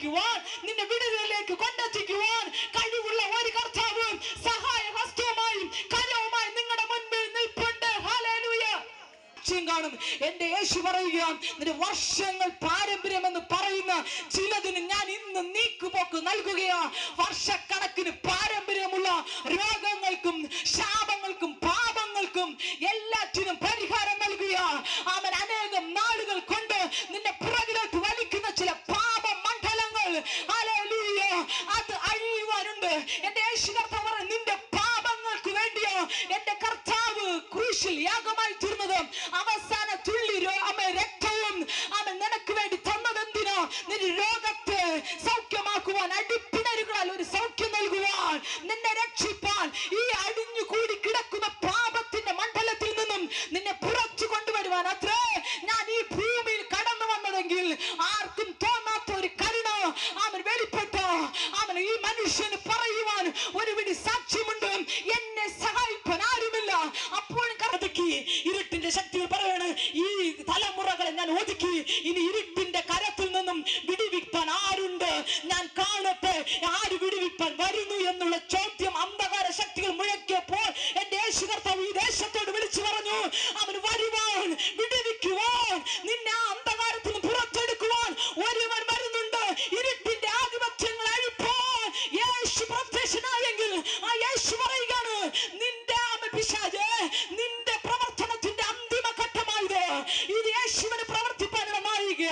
സഹായിക്കുവാൻ, നിന്നെ വിടുതലിലേക്ക് കൊണ്ടെത്തിക്കുവാൻ കഴിവുള്ള ഒരു കർത്താവും സഹായ ഹസ്തവുമായും കരവുമായി നിങ്ങളുടെ മുൻപിൽ നിൽപ്പുണ്ട്. ഹല്ലേലൂയ. കാണും. എന്റെ യേശു പറയുക, നിന്റെ വർഷങ്ങൾ പാരമ്പര്യമെന്ന് പറയുന്ന ചിലതിന് ഞാൻ ഇന്ന് നീക്കുപോക്ക് നൽകുകയാ. വർഷക്കണക്കിന് പാരമ്പര്യമുള്ള രോഗങ്ങൾക്കും ശാപങ്ങൾക്കും പാപങ്ങൾക്കും എല്ലാറ്റിനും പരിഹാരം നൽകുക. അവൻ അനേകം നാളുകൾ കൊണ്ട് നിന്നെ പുറകിലോട്ട് വലിക്കുന്ന ചില പാപ മണ്ഡലങ്ങൾ ഹല്ലേലൂയ അത് അഴിയുവാനുണ്ട്. എന്റെ യേശു കർത്താവ് പറഞ്ഞു, നിന്റെ പാപങ്ങൾക്ക് വേണ്ടിയോ എന്റെ കർത്താവ് ക്രൂശിൽ യാഗമായി തീർന്നത്. അവസാന തുള്ളി രക്തവും അവൻ നിനക്ക് വേണ്ടി തന്നതെന്തിനോ? നിന്റെ രോഗത്തെ സൗഖ്യമാക്കുവാൻ, അടിപ്പിണരുകളാൽ ഒരു സൗഖ്യം നൽകുവാൻ, നിന്നെ രക്ഷിപ്പാൻ, ഈ അടിഞ്ഞുകൂടി കിടക്കുന്ന പാപത്തിന്റെ മണ്ഡലത്തിൽ നിന്നും നിന്നെ പുറത്തു കൊണ്ടുവരുവാൻ അത്രേ ഞാൻ ഈ ഭൂമിയിൽ കടന്നു വന്നതെങ്കിൽ ആർക്കും തോന്നാത്ത ഒരു കരുണ അവൻ വെളിപ്പെട്ട അവൻ ഈ മനുഷ്യന് പറയുവാൻ ഒരു പിടി സാക്ഷ്യമുണ്ട്. എന്നെ സഹായിക്കാൻ ആരുമില്ല. അപ്പോൾ ഇരുട്ടിന്റെ ശക്തികൾ പറയാണ്, ഈ തലമുറകളെ ഞാൻ ഒതുക്കി, ഇനി ഇരുട്ടിന്റെ കരത്തിൽ നിന്നും വിടുവിപ്പാൻ ആരുണ്ട്? ഞാൻ കാണട്ടെ, ആര് വിടുവിപ്പാൻ വരുന്നു എന്നുള്ള ചോദ്യം അന്ധകാര ശക്തികൾ മുഴക്കിയപ്പോൾ എന്റെ യേശു കർത്താവ് ഈ ദേശത്തോട് വിളിച്ചു പറഞ്ഞു, അവൻ വരുവാൻ, വിടുവിക്കുവാൻ, നിന്നെ ആ അന്ധകാരത്തിൽ നിന്ന് പുറത്തെടുക്കുവാൻ ഒരുവൻ വരുന്നുണ്ട്. ഇരുട്ടിന്റെ ആധിപത്യങ്ങൾ അഴിപ്പാൻ യേശു പ്രത്യക്ഷനായെങ്കിൽ ആ യേശു പറയുകയാണ്, നിന്റെ പിശാചേ, നിന്റെ പ്രവർത്തനത്തിന്റെ അന്തിമ ഘട്ടമായത്. ഇത് യേശുവിനെ പ്രവർത്തിപ്പാനുള്ള നായിക.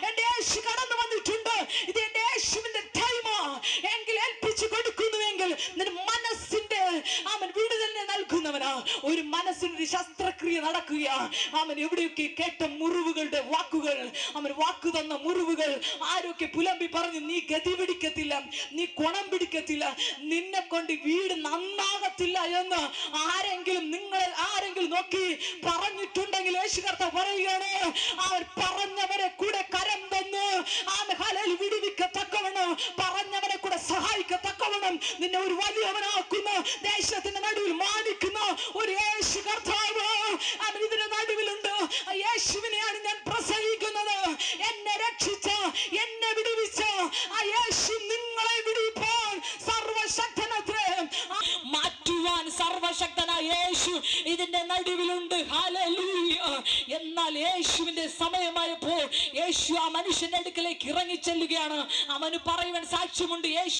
എന്റെ യേശു കടന്നു വന്നിട്ടുണ്ട്. ഇത് എന്റെ യേശുവിന്റെ ടൈമാ എങ്കിൽ ഏൽപ്പിച്ചു കൊടുക്കുന്നുവെങ്കിൽ നിന്റെ മനസ്സിന്റെ അവൻ വിടുതലിനെ നൽകുന്നവനാ. ഒരു മനസ്സിന്റെ ശസ്ത്രക്രിയ നടക്കുക. അവൻ എവിടെയൊക്കെ കേട്ട മുറിവുകളുടെ വാക്കുകൾ, അവൻ വാക്കു തന്ന മുറിവുകൾ ആരൊക്കെ പുലമ്പി പറഞ്ഞു, നീ ഗതി പിടിക്കത്തില്ല, നീ കുണം പിടിക്കത്തില്ല, നിന്നെ കൊണ്ട് വീട് നന്നാകത്തില്ല എന്ന് നിങ്ങളെ ആരെങ്കിലും നോക്കി പറഞ്ഞിട്ടുണ്ടെങ്കിൽ യേശു കർത്താവ് പറയുകയാണ്, അവർ പറഞ്ഞവരെ കൂടെ കരം തന്ന് ഹല്ലേലൂയ വിടുവിക്കത്തക്കവണ്ണം, പറഞ്ഞവരെ കൂടെ സഹായിക്കത്തക്കവണ്ണം നിന്നെ ഒരു വലിയവനാക്കുന്ന, ദേശത്തിന്റെ നടുവിൽ മാനിക്കുന്ന ഒരു യേശു കർത്താവ് അവൻ ഇതിന്റെ നടുവിലുണ്ട്. ആ യേശുവിനെയാണ് ഞാൻ പ്രസംഗിക്കുന്നത്. എന്നെ രക്ഷിച്ച, എന്നെ വിടുവിച്ച ആ യേശു നിങ്ങളെ വിടുവിപ്പാൻ സർവശക്തനത്രേ. മാറ്റുവാൻ സർവശക്തനായ യേശു ഇതിന്റെ നടുവിലുണ്ട്. ഹല്ലേലൂയ. എന്നാൽ യേശുവിന്റെ സമയമായപ്പോൾ യേശു ആ മനുഷ്യന്റെ അടുക്കലേക്ക് ഇറങ്ങി ചെല്ലുകയാണ്. അവന് പറയുവാൻ സാക്ഷ്യമുണ്ട്. യേശു